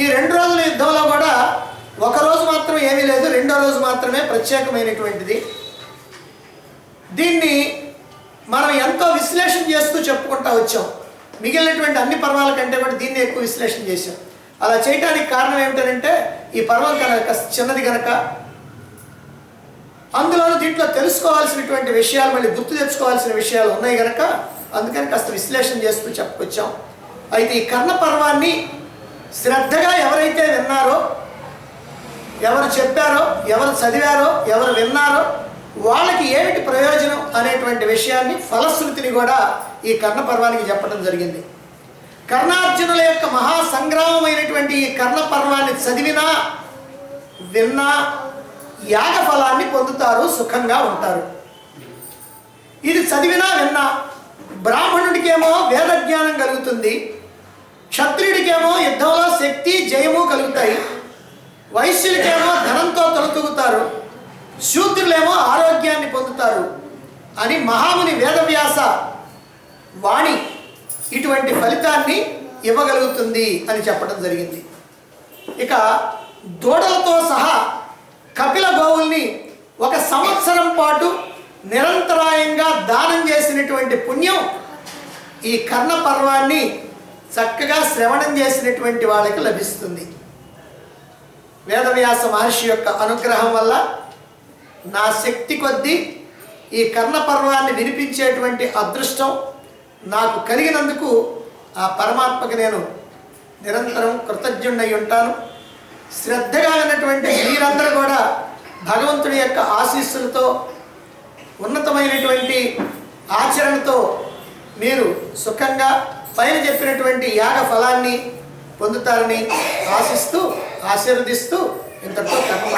ఈ 2 రోజుల యుద్ధంలో కూడా ఒక రోజు మాత్రం ఏమీ లేదు, 2వ రోజు మాత్రమే ప్రత్యేకమైనటువంటిది. దీన్ని మనం ఎంతో విశ్లేషణ చేస్తూ చెప్పుకుంటూ వచ్చాం. మిగిలినటువంటి అన్ని పర్వాల కంటే కూడా దీన్ని ఎక్కువ విశ్లేషణ చేశాం. అలా చేయడానికి కారణం ఏమిటంటే ఈ పర్వం కనుక చిన్నది కనుక, అందులోనూ దీంట్లో తెలుసుకోవాల్సినటువంటి విషయాలు, మళ్ళీ గుర్తు తెచ్చుకోవాల్సిన విషయాలు ఉన్నాయి కనుక అందుకని కాస్త విశ్లేషణ చేస్తూ చెప్పుకొచ్చాం. అయితే ఈ కర్ణ పర్వాన్ని శ్రద్ధగా ఎవరైతే విన్నారో, ఎవరు చెప్పారో, ఎవరు చదివారో, ఎవరు విన్నారో వాళ్ళకి ఏమిటి ప్రయోజనం అనేటువంటి విషయాన్ని, ఫలశ్రుతిని కూడా ఈ కర్ణ పర్వానికి చెప్పడం జరిగింది. కర్ణార్జునుల యొక్క మహాసంగ్రామమైనటువంటి ఈ కర్ణ పర్వాన్ని చదివినా విన్నా యాగ ఫలాన్ని పొందుతారు, సుఖంగా ఉంటారు. ఇది చదివినా విన్నా బ్రాహ్మణుడికేమో వేద జ్ఞానం కలుగుతుంది, క్షత్రియుడికేమో యుద్ధంలో శక్తి జయము కలుగుతాయి, వైశ్యులకేమో ధనంతో తొలతూగుతారు, శూద్రులేమో ఆరోగ్యాన్ని పొందుతారు అని మహాముని వేదవ్యాస వాణి ఇటువంటి ఫలితాన్ని ఇవ్వగలుగుతుంది అని చెప్పడం జరిగింది. ఇక దూడలతో సహా కపిల గోవుల్ని 1 సంవత్సరం పాటు నిరంతరాయంగా దానం చేసినటువంటి పుణ్యం ఈ కర్ణ పర్వాన్ని చక్కగా శ్రవణం చేసినటువంటి వాళ్ళకి లభిస్తుంది. వేదవ్యాస మహర్షి యొక్క అనుగ్రహం వల్ల నా శక్తి కొద్దీ ఈ కర్ణ పర్వాన్ని వినిపించేటువంటి అదృష్టం నాకు కలిగినందుకు ఆ పరమాత్మకి నేను నిరంతరం కృతజ్ఞుడై ఉంటాను. శ్రద్ధగా ఉన్నటువంటి మీరందరూ కూడా భగవంతుడి యొక్క ఆశీస్సులతో, ఉన్నతమైనటువంటి ఆచరణతో మీరు సుఖంగా పైన చెప్పినటువంటి యాగ ఫలాన్ని పొందుతారని ఆశిస్తూ, ఆశీర్వదిస్తూ ఇంతటితో కర్మ